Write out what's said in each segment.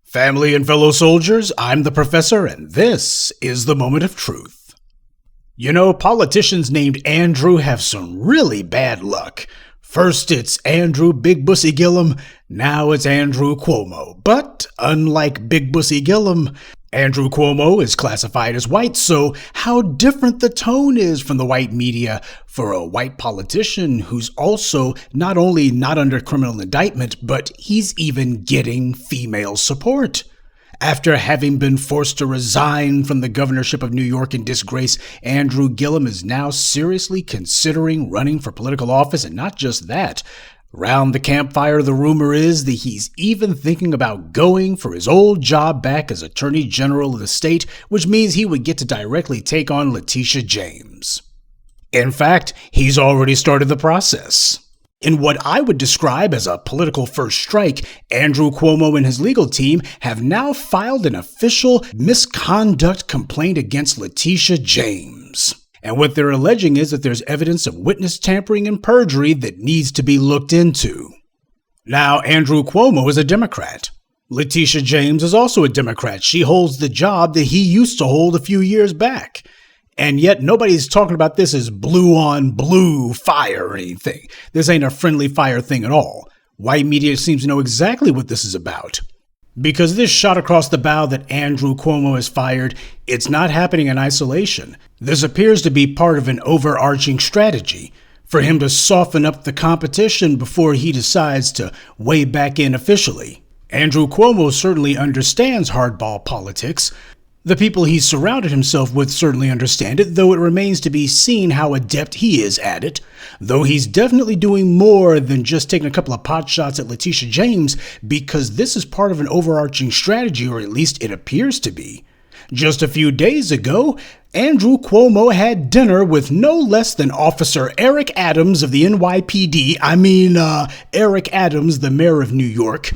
Family and fellow soldiers, I'm the Professor, and this is the Moment of Truth. You know, politicians named Andrew have some really bad luck. First it's Andrew Big Bussy Gillum, now it's Andrew Cuomo. But unlike Big Bussy Gillum, Andrew Cuomo is classified as white, so how different the tone is from the white media for a white politician who's also not only not under criminal indictment, but he's even getting female support. After having been forced to resign from the governorship of New York in disgrace, Andrew Gillum is now seriously considering running for political office, and not just that. Round the campfire, the rumor is that he's even thinking about going for his old job back as Attorney General of the state, which means he would get to directly take on Letitia James. In fact, he's already started the process. In what I would describe as a political first strike, Andrew Cuomo and his legal team have now filed an official misconduct complaint against Letitia James. And what they're alleging is that there's evidence of witness tampering and perjury that needs to be looked into. Now, Andrew Cuomo is a Democrat. Letitia James is also a Democrat. She holds the job that he used to hold a few years back. And yet nobody's talking about this as blue on blue fire or anything. This ain't a friendly fire thing at all. White media seems to know exactly what this is about. Because this shot across the bow that Andrew Cuomo has fired, it's not happening in isolation. This appears to be part of an overarching strategy for him to soften up the competition before he decides to weigh back in officially. Andrew Cuomo certainly understands hardball politics. The people he's surrounded himself with certainly understand it, though it remains to be seen how adept he is at it. Though he's definitely doing more than just taking a couple of pot shots at Letitia James, because this is part of an overarching strategy, or at least it appears to be. Just a few days ago, Andrew Cuomo had dinner with no less than Officer Eric Adams of the NYPD. Eric Adams, the mayor of New York.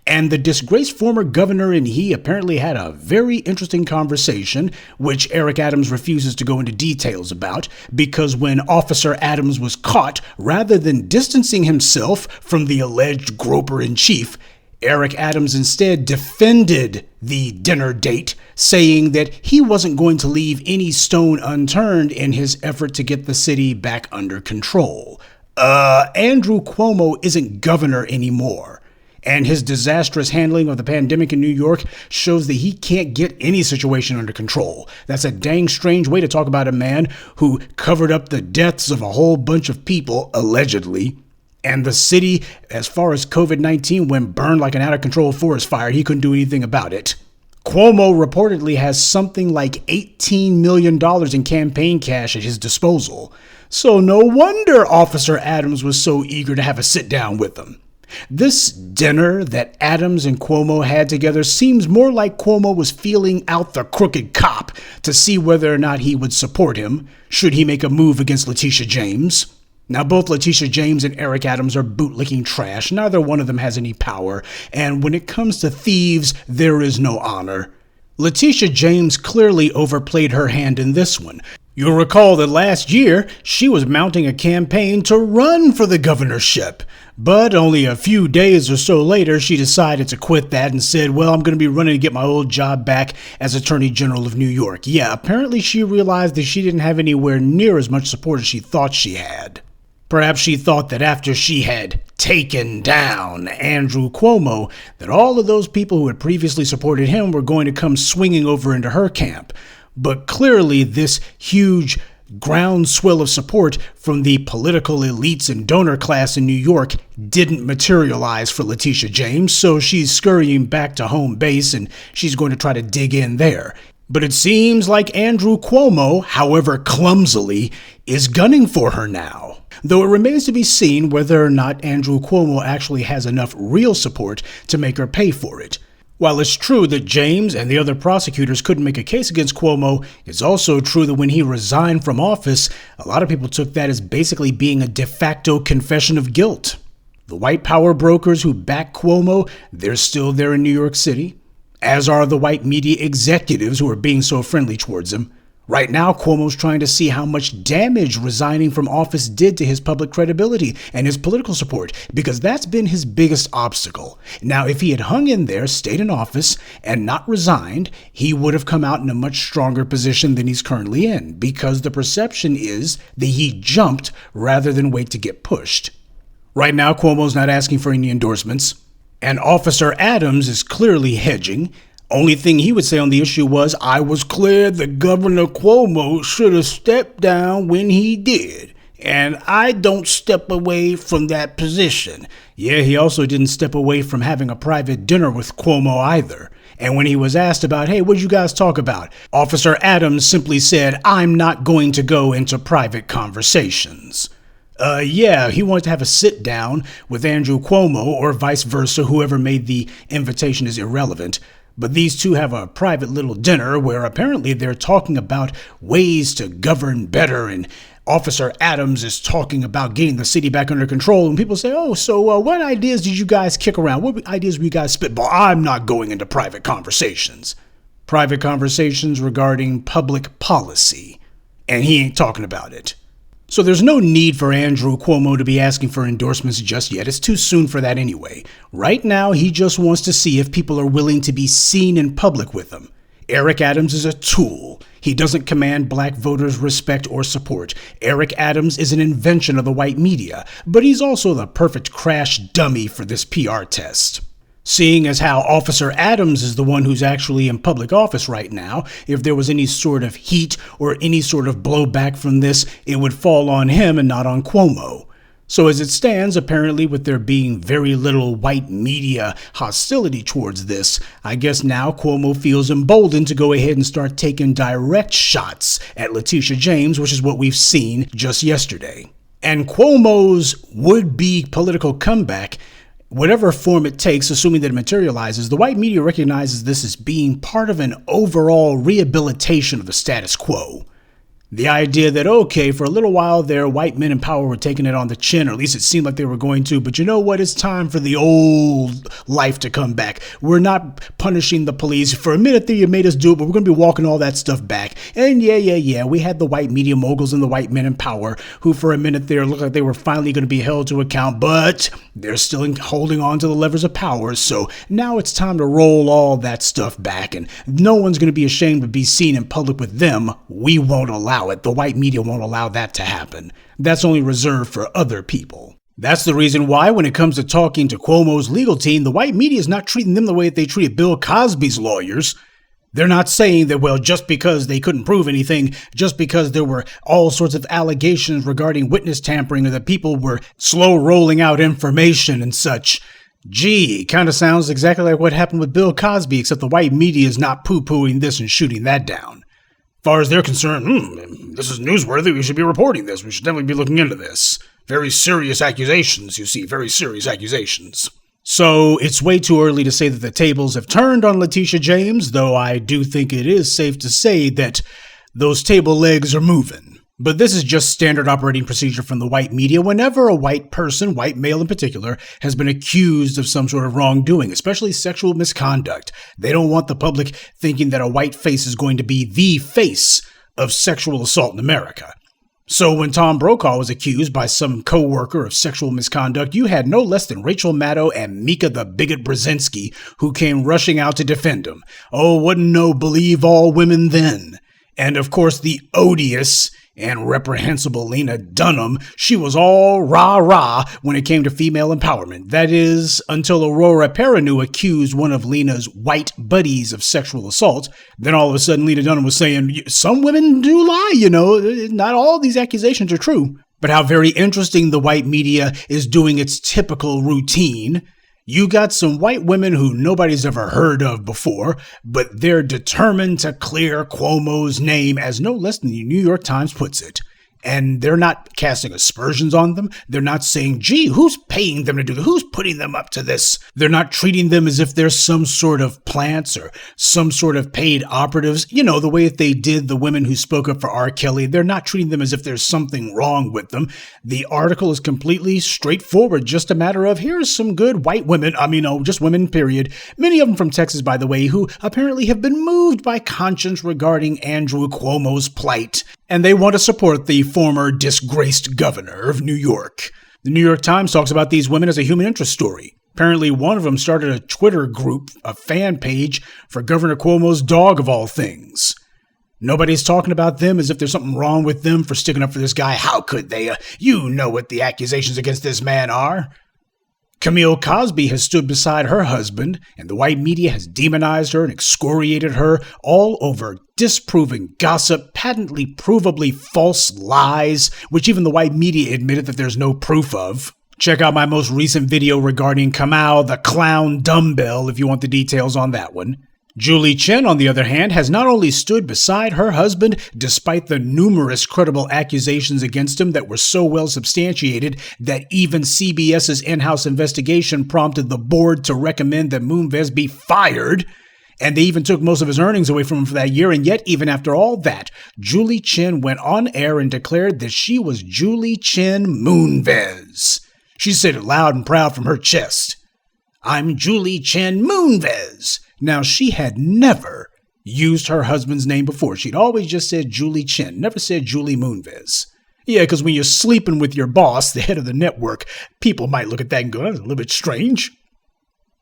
And the disgraced former governor and he apparently had a very interesting conversation, which Eric Adams refuses to go into details about, because when Officer Adams was caught, rather than distancing himself from the alleged groper-in-chief, Eric Adams instead defended the dinner date, saying that he wasn't going to leave any stone unturned in his effort to get the city back under control. Andrew Cuomo isn't governor anymore. And his disastrous handling of the pandemic in New York shows that he can't get any situation under control. That's a dang strange way to talk about a man who covered up the deaths of a whole bunch of people, allegedly. And the city, as far as COVID-19 went, burned like an out-of-control forest fire. He couldn't do anything about it. Cuomo reportedly has something like $18 million in campaign cash at his disposal. So no wonder Officer Adams was so eager to have a sit-down with him. This dinner that Adams and Cuomo had together seems more like Cuomo was feeling out the crooked cop to see whether or not he would support him, should he make a move against Letitia James. Now, both Letitia James and Eric Adams are bootlicking trash. Neither one of them has any power, and when it comes to thieves, there is no honor. Letitia James clearly overplayed her hand in this one. You'll recall that last year, she was mounting a campaign to run for the governorship. But only a few days or so later, she decided to quit that and said, well, I'm going to be running to get my old job back as Attorney General of New York. Yeah, apparently she realized that she didn't have anywhere near as much support as she thought she had. Perhaps she thought that after she had taken down Andrew Cuomo, that all of those people who had previously supported him were going to come swinging over into her camp. But clearly this huge groundswell of support from the political elites and donor class in New York didn't materialize for Letitia James, so she's scurrying back to home base and she's going to try to dig in there. But it seems like Andrew Cuomo, however clumsily, is gunning for her now. Though it remains to be seen whether or not Andrew Cuomo actually has enough real support to make her pay for it. While it's true that James and the other prosecutors couldn't make a case against Cuomo, it's also true that when he resigned from office, a lot of people took that as basically being a de facto confession of guilt. The white power brokers who back Cuomo, they're still there in New York City, as are the white media executives who are being so friendly towards him. Right now, Cuomo's trying to see how much damage resigning from office did to his public credibility and his political support, because that's been his biggest obstacle. Now, if he had hung in there, stayed in office, and not resigned, he would have come out in a much stronger position than he's currently in, because the perception is that he jumped rather than wait to get pushed. Right now, Cuomo's not asking for any endorsements, and Officer Adams is clearly hedging. Only thing he would say on the issue was, I was clear that Governor Cuomo should have stepped down when he did, and I don't step away from that position. Yeah, he also didn't step away from having a private dinner with Cuomo either. And when he was asked about, hey, what did you guys talk about? Officer Adams simply said, I'm not going to go into private conversations. He wanted to have a sit down with Andrew Cuomo or vice versa. Whoever made the invitation is irrelevant. But these two have a private little dinner where apparently they're talking about ways to govern better, and Officer Adams is talking about getting the city back under control. And people say, what ideas did you guys kick around? What ideas were you guys spitball? I'm not going into private conversations. Private conversations regarding public policy. And he ain't talking about it. So there's no need for Andrew Cuomo to be asking for endorsements just yet. It's too soon for that anyway. Right now, he just wants to see if people are willing to be seen in public with him. Eric Adams is a tool. He doesn't command black voters' respect or support. Eric Adams is an invention of the white media, but he's also the perfect crash dummy for this PR test. Seeing as how Officer Adams is the one who's actually in public office right now, if there was any sort of heat or any sort of blowback from this, it would fall on him and not on Cuomo. So as it stands, apparently with there being very little white media hostility towards this, I guess now Cuomo feels emboldened to go ahead and start taking direct shots at Letitia James, which is what we've seen just yesterday. And Cuomo's would-be political comeback, whatever form it takes, assuming that it materializes, the white media recognizes this as being part of an overall rehabilitation of the status quo. The idea that, okay, for a little while there, white men in power were taking it on the chin, or at least it seemed like they were going to, but you know what? It's time for the old life to come back. We're not punishing the police. For a minute there, you made us do it, but we're going to be walking all that stuff back. And yeah, we had the white media moguls and the white men in power who for a minute there looked like they were finally going to be held to account, but they're still holding on to the levers of power. So now it's time to roll all that stuff back, and no one's going to be ashamed to be seen in public with them. We won't allow it. The white media won't allow that to happen. That's only reserved for other people. That's the reason why when it comes to talking to Cuomo's legal team, the white media is not treating them the way that they treated Bill Cosby's lawyers. They're not saying that, well, just because they couldn't prove anything, just because there were all sorts of allegations regarding witness tampering or that people were slow rolling out information and such. Gee, kind of sounds exactly like what happened with Bill Cosby, except the white media is not poo-pooing this and shooting that down. As far as they're concerned, this is newsworthy, we should be reporting this, we should definitely be looking into this. Very serious accusations, you see, very serious accusations. So it's way too early to say that the tables have turned on Letitia James, though I do think it is safe to say that those table legs are moving. But this is just standard operating procedure from the white media whenever a white person, white male in particular, has been accused of some sort of wrongdoing, especially sexual misconduct. They don't want the public thinking that a white face is going to be the face of sexual assault in America. So when Tom Brokaw was accused by some co-worker of sexual misconduct, you had no less than Rachel Maddow and Mika the Bigot Brzezinski who came rushing out to defend him. Oh, wouldn't no believe all women then. And of course the odious and reprehensible Lena Dunham, she was all rah-rah when it came to female empowerment. That is, until Aurora Perrineau accused one of Lena's white buddies of sexual assault. Then all of a sudden Lena Dunham was saying, some women do lie, not all these accusations are true. But how very interesting the white media is doing its typical routine. You got some white women who nobody's ever heard of before, but they're determined to clear Cuomo's name, as no less than the New York Times puts it. And they're not casting aspersions on them. They're not saying, gee, who's paying them to do this? Who's putting them up to this? They're not treating them as if they're some sort of plants or some sort of paid operatives. You know, the way that they did the women who spoke up for R. Kelly. They're not treating them as if there's something wrong with them. The article is completely straightforward. Just a matter of, here's some good white women. Just women, period. Many of them from Texas, by the way, who apparently have been moved by conscience regarding Andrew Cuomo's plight. And they want to support the former disgraced governor of New York. The New York Times talks about these women as a human interest story. Apparently, one of them started a Twitter group, a fan page for Governor Cuomo's dog of all things. Nobody's talking about them as if there's something wrong with them for sticking up for this guy. How could they? You know what the accusations against this man are. Camille Cosby has stood beside her husband, and the white media has demonized her and excoriated her, all over disproving gossip, patently provably false lies, which even the white media admitted that there's no proof of. Check out my most recent video regarding Cuomo the clown dumbbell if you want the details on that one. Julie Chen, on the other hand, has not only stood beside her husband despite the numerous credible accusations against him that were so well substantiated that even CBS's in-house investigation prompted the board to recommend that Moonves be fired, and they even took most of his earnings away from him for that year, and yet even after all that, Julie Chen went on air and declared that she was Julie Chen Moonves. She said it loud and proud from her chest. I'm Julie Chen Moonves. Now, she had never used her husband's name before. She'd always just said Julie Chen, never said Julie Moonves. Yeah, because when you're sleeping with your boss, the head of the network, people might look at that and go, that's a little bit strange.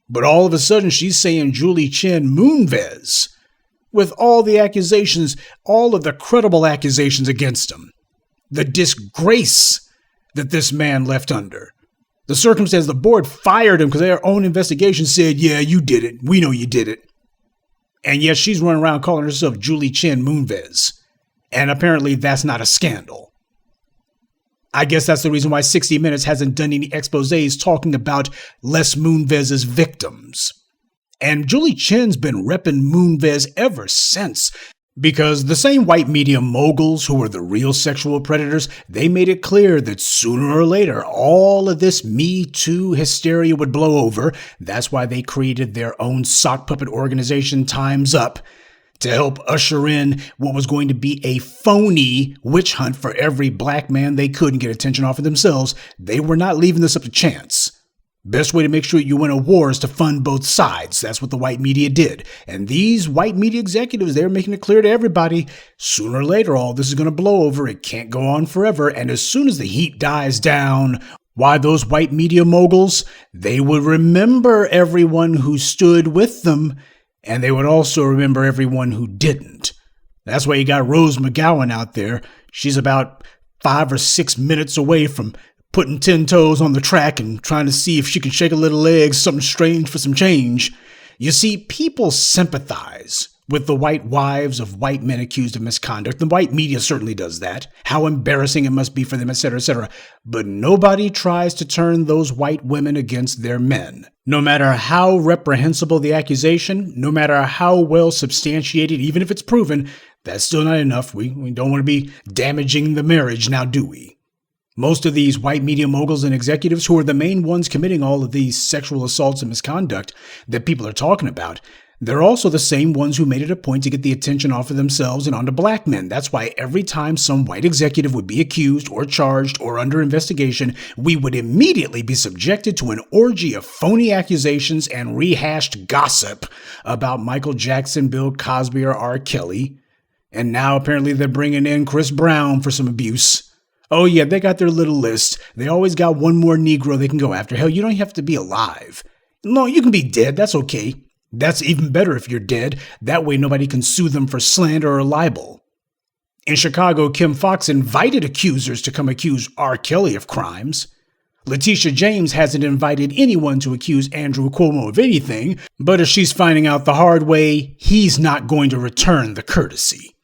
But all of a sudden, she's saying Julie Chen Moonves, with all the accusations, all of the credible accusations against him. The disgrace that this man left under. The circumstance the board fired him because their own investigation said, yeah, you did it. We know you did it. And yet she's running around calling herself Julie Chen Moonves. And apparently that's not a scandal. I guess that's the reason why 60 Minutes hasn't done any exposés talking about Les Moonves' victims. And Julie Chen's been repping Moonves ever since. Because the same white media moguls who were the real sexual predators, they made it clear that sooner or later, all of this Me Too hysteria would blow over. That's why they created their own sock puppet organization, Time's Up, to help usher in what was going to be a phony witch hunt for every black man they could and get attention off of themselves. They were not leaving this up to chance. Best way to make sure you win a war is to fund both sides. That's what the white media did. And these white media executives, they're making it clear to everybody, sooner or later, all this is going to blow over. It can't go on forever. And as soon as the heat dies down, why, those white media moguls, they would remember everyone who stood with them, and they would also remember everyone who didn't. That's why you got Rose McGowan out there. She's about 5 or 6 minutes away from putting 10 toes on the track and trying to see if she can shake a little leg, something strange for some change. You see, people sympathize with the white wives of white men accused of misconduct. The white media certainly does that. How embarrassing it must be for them, etc., etc. But nobody tries to turn those white women against their men. No matter how reprehensible the accusation, no matter how well substantiated, even if it's proven, that's still not enough. We don't want to be damaging the marriage now, do we? Most of these white media moguls and executives who are the main ones committing all of these sexual assaults and misconduct that people are talking about, they're also the same ones who made it a point to get the attention off of themselves and onto black men. That's why every time some white executive would be accused or charged or under investigation, we would immediately be subjected to an orgy of phony accusations and rehashed gossip about Michael Jackson, Bill Cosby, or R. Kelly. And now apparently they're bringing in Chris Brown for some abuse. Oh yeah, they got their little list. They always got one more Negro they can go after. Hell, you don't have to be alive. No, you can be dead. That's okay. That's even better if you're dead. That way nobody can sue them for slander or libel. In Chicago, Kim Foxx invited accusers to come accuse R. Kelly of crimes. Letitia James hasn't invited anyone to accuse Andrew Cuomo of anything, but as she's finding out the hard way, he's not going to return the courtesy.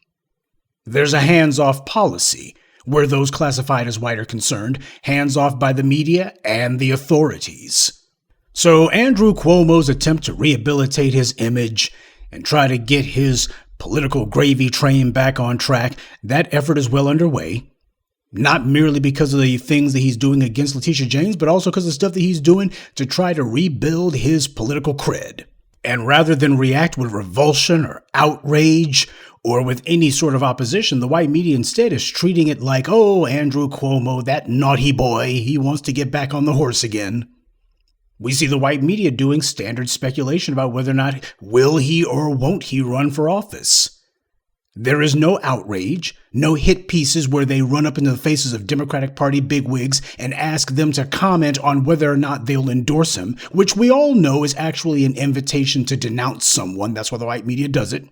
There's a hands-off policy where those classified as white are concerned, hands-off by the media and the authorities. So Andrew Cuomo's attempt to rehabilitate his image and try to get his political gravy train back on track, that effort is well underway. Not merely because of the things that he's doing against Letitia James, but also because of the stuff that he's doing to try to rebuild his political cred. And rather than react with revulsion or outrage or with any sort of opposition, the white media instead is treating it like, oh, Andrew Cuomo, that naughty boy, he wants to get back on the horse again. We see the white media doing standard speculation about whether or not will he or won't he run for office. There is no outrage, no hit pieces where they run up into the faces of Democratic Party bigwigs and ask them to comment on whether or not they'll endorse him, which we all know is actually an invitation to denounce someone. That's why the white media does it.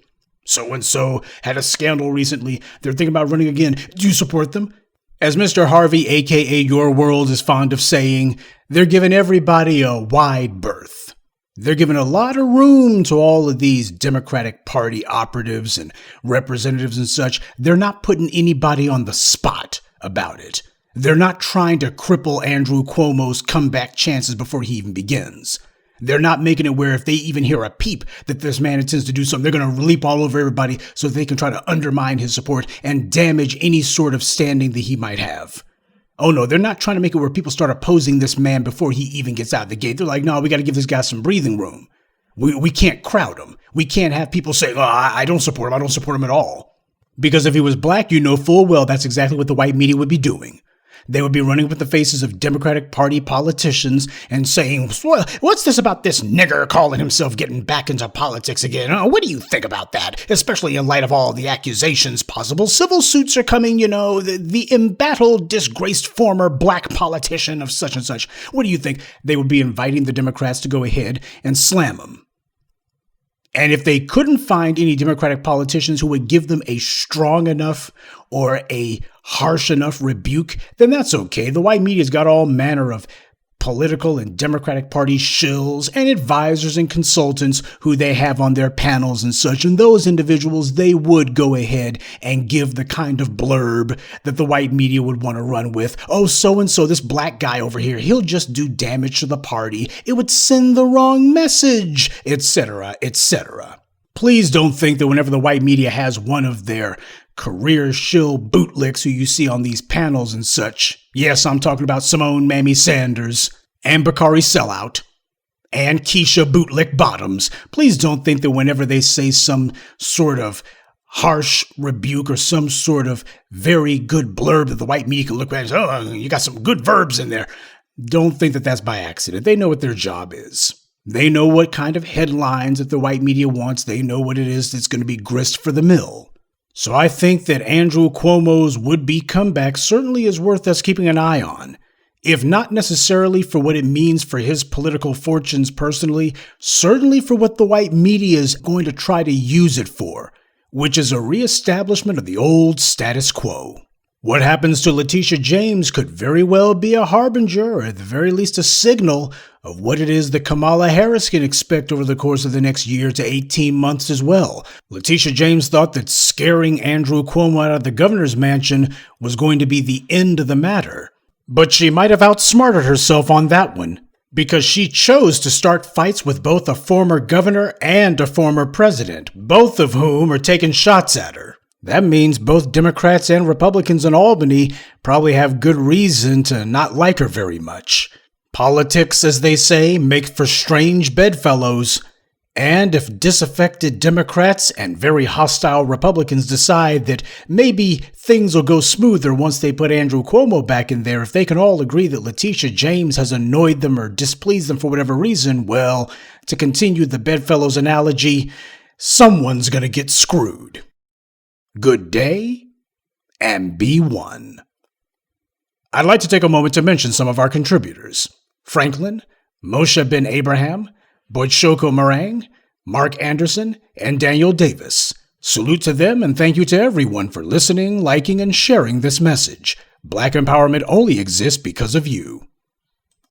So-and-so had a scandal recently. They're thinking about running again. Do you support them? As Mr. Harvey, aka Your World, is fond of saying, they're giving everybody a wide berth. They're giving a lot of room to all of these Democratic Party operatives and representatives and such. They're not putting anybody on the spot about it. They're not trying to cripple Andrew Cuomo's comeback chances before he even begins. They're not making it where if they even hear a peep that this man intends to do something, they're going to leap all over everybody so they can try to undermine his support and damage any sort of standing that he might have. Oh no, they're not trying to make it where people start opposing this man before he even gets out the gate. They're like, no, we got to give this guy some breathing room. We can't crowd him. We can't have people say, oh, I don't support him. I don't support him at all. Because if he was black, you know full well that's exactly what the white media would be doing. They would be running with the faces of Democratic Party politicians and saying, well, what's this about this nigger calling himself getting back into politics again? What do you think about that? Especially in light of all the accusations possible. Civil suits are coming, the embattled, disgraced former black politician of such and such. What do you think? They would be inviting the Democrats to go ahead and slam him. And if they couldn't find any Democratic politicians who would give them a strong enough or a harsh enough rebuke, then that's okay. The white media's got all manner of political and Democratic Party shills and advisors and consultants who they have on their panels and such. And those individuals, they would go ahead and give the kind of blurb that the white media would want to run with. Oh, so-and-so, this black guy over here, he'll just do damage to the party. It would send the wrong message, etc., etc. Please don't think that whenever the white media has one of their career shill bootlicks who you see on these panels and such. Yes, I'm talking about Simone Mammy Sanders and Bakari Sellout and Keisha Bootlick Bottoms. Please don't think that whenever they say some sort of harsh rebuke or some sort of very good blurb that the white media can look at and say, oh, you got some good verbs in there. Don't think that that's by accident. They know what their job is. They know what kind of headlines that the white media wants. They know what it is that's going to be grist for the mill. So I think that Andrew Cuomo's would-be comeback certainly is worth us keeping an eye on. If not necessarily for what it means for his political fortunes personally, certainly for what the white media is going to try to use it for, which is a reestablishment of the old status quo. What happens to Letitia James could very well be a harbinger, or at the very least a signal, of what it is that Kamala Harris can expect over the course of the next year to 18 months as well. Letitia James thought that scaring Andrew Cuomo out of the governor's mansion was going to be the end of the matter. But she might have outsmarted herself on that one, because she chose to start fights with both a former governor and a former president, both of whom are taking shots at her. That means both Democrats and Republicans in Albany probably have good reason to not like her very much. Politics, as they say, make for strange bedfellows. And if disaffected Democrats and very hostile Republicans decide that maybe things will go smoother once they put Andrew Cuomo back in there, if they can all agree that Letitia James has annoyed them or displeased them for whatever reason, well, to continue the bedfellows analogy, someone's going to get screwed. Good day, and be one. I'd like to take a moment to mention some of our contributors. Franklin, Moshe Ben Abraham, Boitshoko Marang, Mark Anderson, and Daniel Davis. Salute to them and thank you to everyone for listening, liking, and sharing this message. Black empowerment only exists because of you.